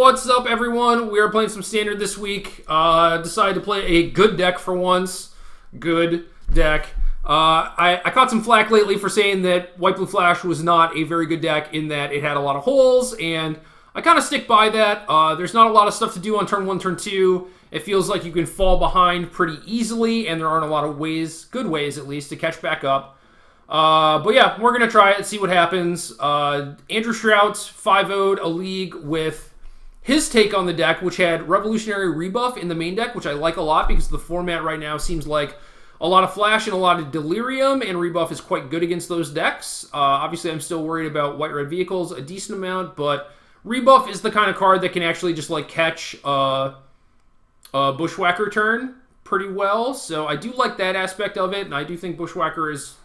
What's up, everyone? We are playing some Standard this week. Decided to play a good deck for once. Good deck. I caught some flack lately for saying that White Blue Flash was not a very good deck in that it had a lot of holes, and I kind of stick by that. There's not a lot of stuff to do on turn 1, turn 2. It feels like you can fall behind pretty easily, and there aren't a lot of ways, good ways at least, to catch back up. But yeah, we're going to try it, see what happens. Andrew Shrout's 5-0'd a league with his take on the deck, which had Revolutionary Rebuff in the main deck, which I like a lot because the format right now seems like a lot of Flash and a lot of Delirium, and Rebuff is quite good against those decks. Obviously, I'm still worried about White-Red Vehicles a decent amount, but Rebuff is the kind of card that can actually just like catch a Bushwhacker turn pretty well, so I do like that aspect of it, and I do think Bushwhacker is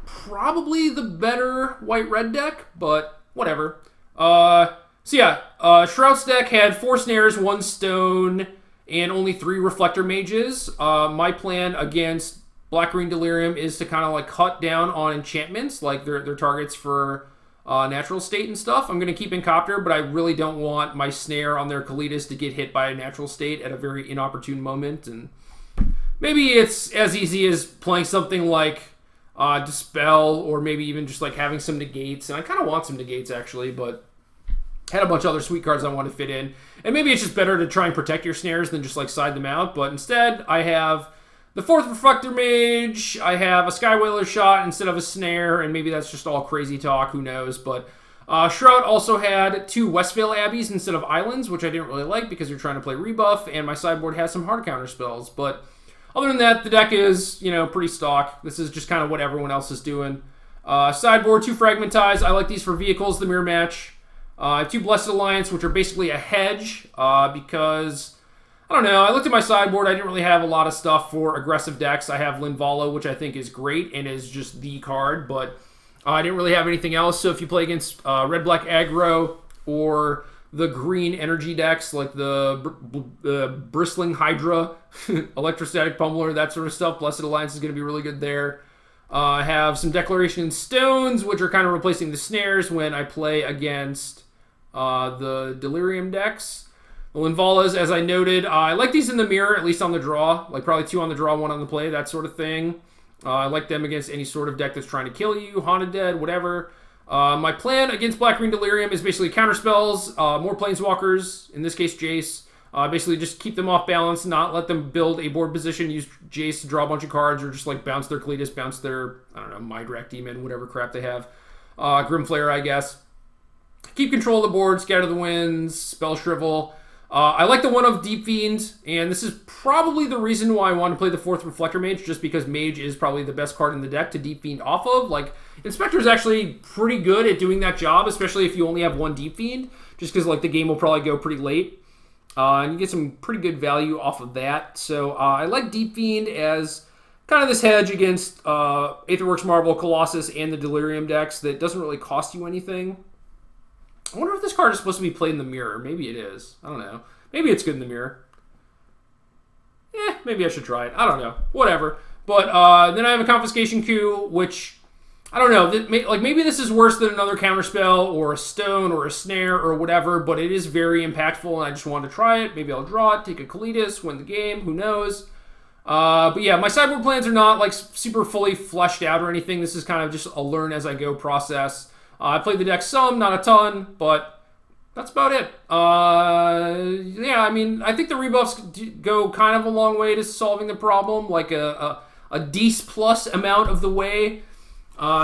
probably the better White-Red deck, but whatever. So yeah, Shroud's deck had 4 snares, 1 stone, and only 3 reflector mages. My plan against Black-Green Delirium is to kind of like cut down on enchantments, like their targets for natural state and stuff. I'm going to keep in Copter, but I really don't want my snare on their Kalitas to get hit by a natural state at a very inopportune moment. And maybe it's as easy as playing something like Dispel, or maybe even just like having some negates. And I kind of want some negates actually, but had a bunch of other sweet cards I want to fit in. And maybe it's just better to try and protect your snares than just like side them out. But instead, I have the 4th Reflector Mage. I have a Skywhaler shot instead of a snare. And maybe that's just all crazy talk. Who knows? But Shroud also had 2 Westvale Abbeys instead of Islands, which I didn't really like because you're trying to play rebuff. And my sideboard has some hard counter spells. But other than that, the deck is, pretty stock. This is just kind of what everyone else is doing. Sideboard, 2 Fragmentize. I like these for vehicles, the mirror match. I have 2 Blessed Alliance, which are basically a hedge, because, I don't know, I looked at my sideboard, I didn't really have a lot of stuff for aggressive decks. I have Linvala, which I think is great, and is just the card, but I didn't really have anything else. So if you play against red-black aggro, or the green energy decks, like the Bristling Hydra, Electrostatic Pummeler, that sort of stuff, Blessed Alliance is going to be really good there. I have some Declaration Stones, which are kind of replacing the snares when I play against the Delirium decks. The Linvalas, as I noted, I like these in the mirror, at least on the draw. Like probably 2 on the draw, 1 on the play, that sort of thing. I like them against any sort of deck that's trying to kill you, Haunted Dead, whatever. My plan against Black-Green Delirium is basically counter spells, more Planeswalkers, in this case Jace. Basically just keep them off balance, not let them build a board position, use Jace to draw a bunch of cards, or just like bounce their Kalitas, bounce their, Mindrak Demon, whatever crap they have. Grimflare, I guess. Keep control of the board, scatter the winds, spell shrivel. I like the one of Deep Fiend, and this is probably the reason why I want to play the 4th Reflector Mage, just because Mage is probably the best card in the deck to Deep Fiend off of. Like, Inspector is actually pretty good at doing that job, especially if you only have 1 Deep Fiend, just because like the game will probably go pretty late. And you get some pretty good value off of that. So I like Deep Fiend as kind of this hedge against Aetherworks Marvel, Colossus, and the Delirium decks that doesn't really cost you anything. I wonder if this card is supposed to be played in the mirror. Maybe it is. I don't know. Maybe it's good in the mirror. Maybe I should try it. I don't know. Whatever. But then I have a Confiscation Coup, which, I don't know. Maybe this is worse than another counterspell or a stone or a snare or whatever, but it is very impactful, and I just wanted to try it. Maybe I'll draw it, take a Kalitas, win the game. Who knows? But yeah, my sideboard plans are not like super fully fleshed out or anything. This is kind of just a learn-as-I-go process. I played the deck some, not a ton, but that's about it. Yeah, I think the rebuffs go kind of a long way to solving the problem, like a Dece plus amount of the way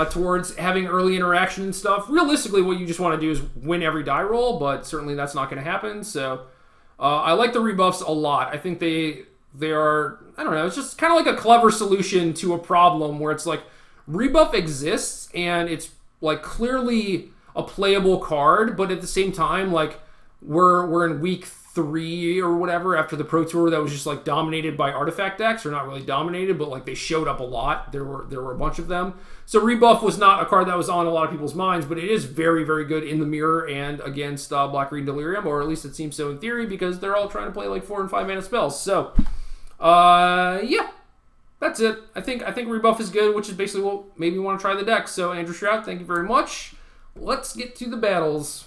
towards having early interaction and stuff. Realistically, what you just want to do is win every die roll, but certainly that's not going to happen. So I like the rebuffs a lot. I think they are, I don't know, it's just kind of like a clever solution to a problem where it's like rebuff exists and it's like clearly a playable card, but at the same time, like we're in week 3 or whatever after the Pro Tour that was just like dominated by artifact decks, or not really dominated, but like they showed up a lot. There were a bunch of them. So rebuff was not a card that was on a lot of people's minds, but it is very, very good in the mirror and against Black-Green Delirium, or at least it seems so in theory, because they're all trying to play like 4 and 5 mana spells. So yeah. That's it. I think rebuff is good, which is basically what made me want to try the deck. So Andrew Shrout, thank you very much. Let's get to the battles.